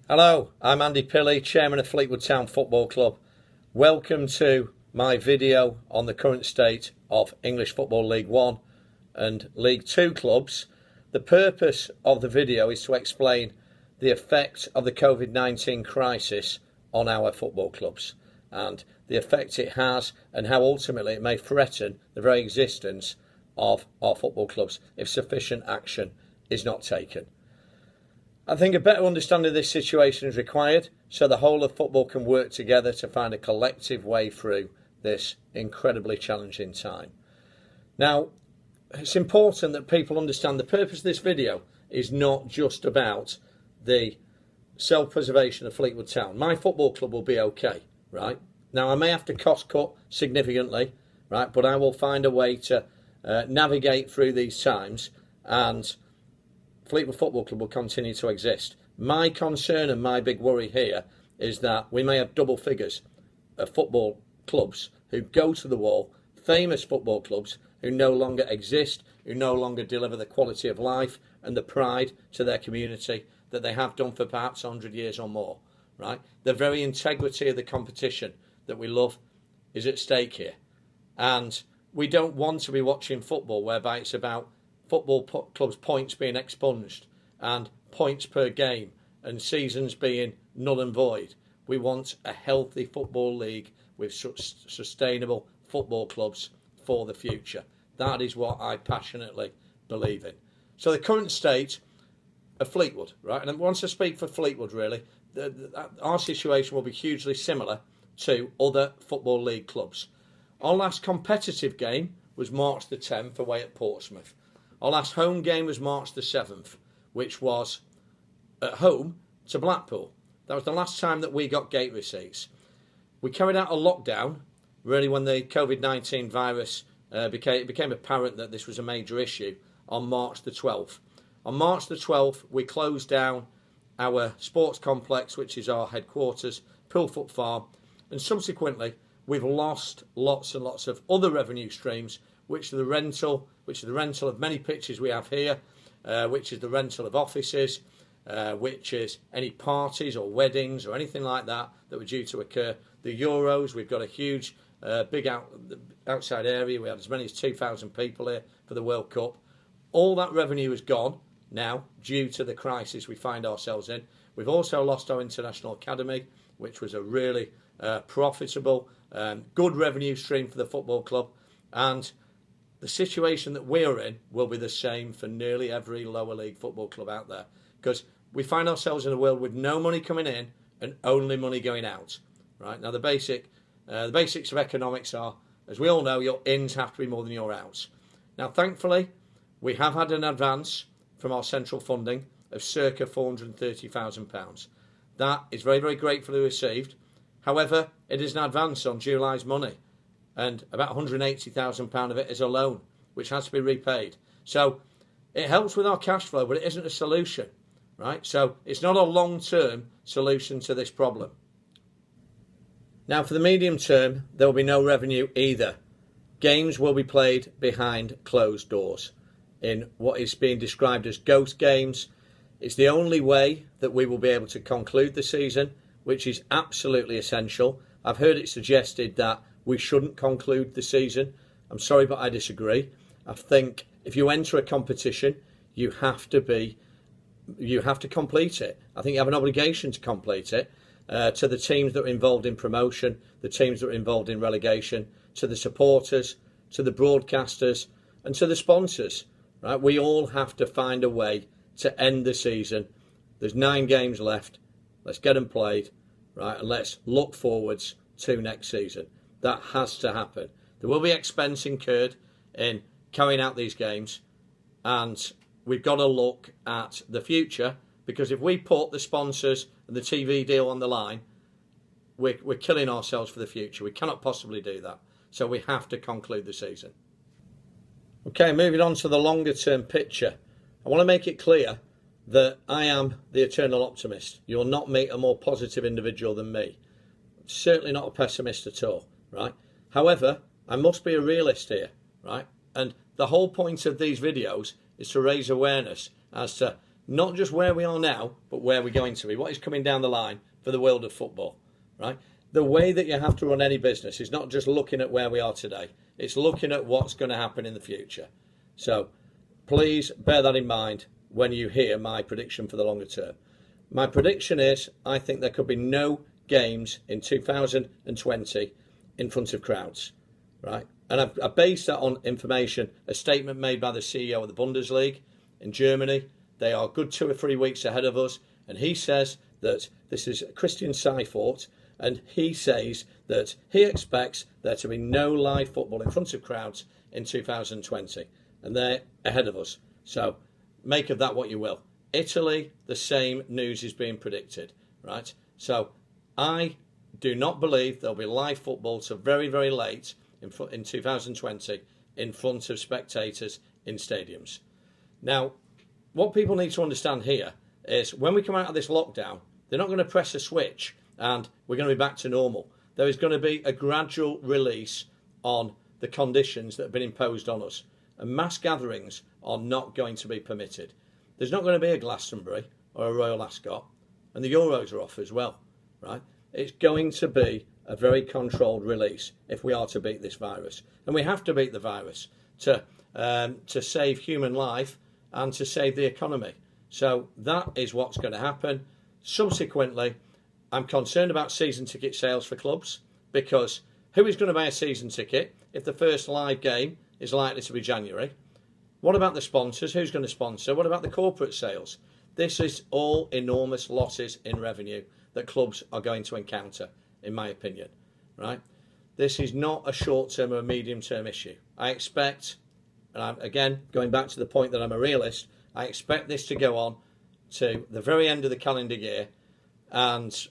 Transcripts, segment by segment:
Hello, I'm Andy Pilley, Chairman of Fleetwood Town Football Club. Welcome to my video on the current state of English Football League 1 and League 2 clubs. The purpose of the video is to explain the effect of the COVID-19 crisis on our football clubs and the effect it has and how ultimately it may threaten the very existence of our football clubs if sufficient action is not taken. I think a better understanding of this situation is required so the whole of football can work together to find a collective way through this incredibly challenging time. Now, it's important that people understand the purpose of this video is not just about the self-preservation of Fleetwood Town. My football club will be okay, right? Now, I may have to cost cut significantly, right? But I will find a way to navigate through these times, and Fleetwood Football Club will continue to exist. My concern and my big worry here is that we may have double figures of football clubs who go to the wall, famous football clubs who no longer exist, who no longer deliver the quality of life and the pride to their community that they have done for perhaps 100 years or more, right? The very integrity of the competition that we love is at stake here. And we don't want to be watching football whereby it's about football clubs' points being expunged and points per game and seasons being null and void. We want a healthy football league with sustainable football clubs for the future. That is what I passionately believe in. So the current state of Fleetwood, right? And once I speak for Fleetwood, really, our situation will be hugely similar to other football league clubs. Our last competitive game was March the 10th away at Portsmouth. Our last home game was March the 7th, which was at home to Blackpool. That was the last time that we got gate receipts. We carried out a lockdown, really, when the COVID-19 virus became apparent that this was a major issue on March the 12th. On March the 12th, we closed down our sports complex, which is our headquarters, Pilley Farm, and subsequently we've lost lots and lots of other revenue streams, which are the rental of many pitches we have here, which is the rental of offices, which is any parties or weddings or anything like that that were due to occur. The Euros, we've got a huge, big outside area. We had as many as 2,000 people here for the World Cup. All that revenue is gone now due to the crisis we find ourselves in. We've also lost our International Academy, which was a really profitable, good revenue stream for the football club. And the situation that we're in will be the same for nearly every lower league football club out there, because we find ourselves in a world with no money coming in and only money going out. Right now, the basics of economics are, as we all know, your ins have to be more than your outs. Now, thankfully, we have had an advance from our central funding of circa £430,000. That is very, very gratefully received. However, it is an advance on July's money, and about £180,000 of it is a loan, which has to be repaid. So it helps with our cash flow, but it isn't a solution, right? So it's not a long-term solution to this problem. Now, for the medium term, there will be no revenue either. Games will be played behind closed doors in what is being described as ghost games. It's the only way that we will be able to conclude the season, which is absolutely essential. I've heard it suggested that we shouldn't conclude the season. I'm sorry, but I disagree. I think if you enter a competition, you have to complete it. I think you have an obligation to complete it to the teams that are involved in promotion, the teams that are involved in relegation, to the supporters, to the broadcasters, and to the sponsors. Right? We all have to find a way to end the season. There's 9 games left. Let's get them played, right? And let's look forwards to next season. That has to happen. There will be expense incurred in carrying out these games, and we've got to look at the future, because if we put the sponsors and the TV deal on the line, we're killing ourselves for the future. We cannot possibly do that. So we have to conclude the season. Okay, moving on to the longer term picture. I want to make it clear that I am the eternal optimist. You'll not meet a more positive individual than me. Certainly not a pessimist at all, right? However, I must be a realist here, right? And the whole point of these videos is to raise awareness as to not just where we are now, but where we're going to be, what is coming down the line for the world of football, right? The way that you have to run any business is not just looking at where we are today, it's looking at what's going to happen in the future. So please bear that in mind when you hear my prediction for the longer term. My prediction is I think there could be no games in 2020 in front of crowds, right? And I base that on information, a statement made by the CEO of the Bundesliga in Germany. They are a good 2 or 3 weeks ahead of us. And he says that this is Christian Seifert, and he says that he expects there to be no live football in front of crowds in 2020. And they're ahead of us. So make of that what you will. Italy, the same news is being predicted, right? So I do not believe there'll be live football till very, very late in 2020 in front of spectators in stadiums. Now, what people need to understand here is when we come out of this lockdown, they're not going to press a switch and we're going to be back to normal. There is going to be a gradual release on the conditions that have been imposed on us. And mass gatherings are not going to be permitted. There's not going to be a Glastonbury or a Royal Ascot, and the Euros are off as well, right? It's going to be a very controlled release if we are to beat this virus. And we have to beat the virus to save human life and to save the economy. So that is what's going to happen. Subsequently, I'm concerned about season ticket sales for clubs, because who is going to buy a season ticket if the first live game is likely to be January? What about the sponsors? Who's going to sponsor? What about the corporate sales? This is all enormous losses in revenue that clubs are going to encounter, in my opinion, right? This is not a short-term or a medium-term issue. I expect, and I'm, again, going back to the point that I'm a realist, I expect this to go on to the very end of the calendar year, and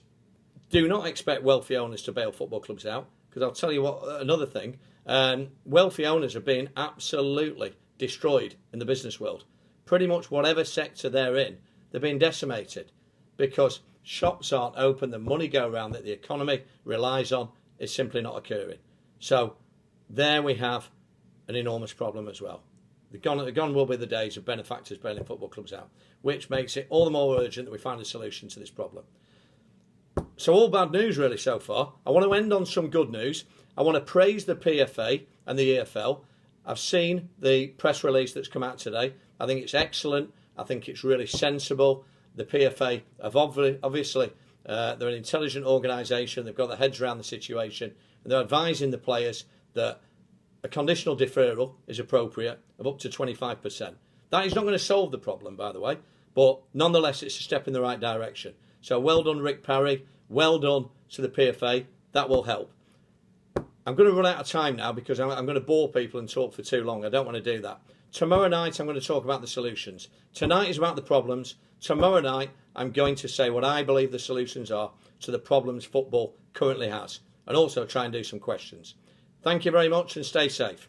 do not expect wealthy owners to bail football clubs out, because I'll tell you what, another thing, wealthy owners are being absolutely destroyed in the business world. Pretty much whatever sector they're in, they're being decimated because shops aren't open, the money go around that the economy relies on is simply not occurring. So there we have an enormous problem as well. Gone will be the days of benefactors bailing football clubs out, which makes it all the more urgent that we find a solution to this problem. So all bad news really so far. I want to end on some good news. I want to praise the PFA and the EFL. I've seen the press release that's come out today. I think it's excellent. I think it's really sensible. The PFA have obviously, they're an intelligent organisation. They've got their heads around the situation, and they're advising the players that a conditional deferral is appropriate of up to 25%. That is not going to solve the problem, by the way, but nonetheless, it's a step in the right direction. So well done, Rick Parry. Well done to the PFA. That will help. I'm going to run out of time now because I'm going to bore people and talk for too long. I don't want to do that. Tomorrow night, I'm going to talk about the solutions. Tonight is about the problems. Tomorrow night, I'm going to say what I believe the solutions are to the problems football currently has, and also try and do some questions. Thank you very much and stay safe.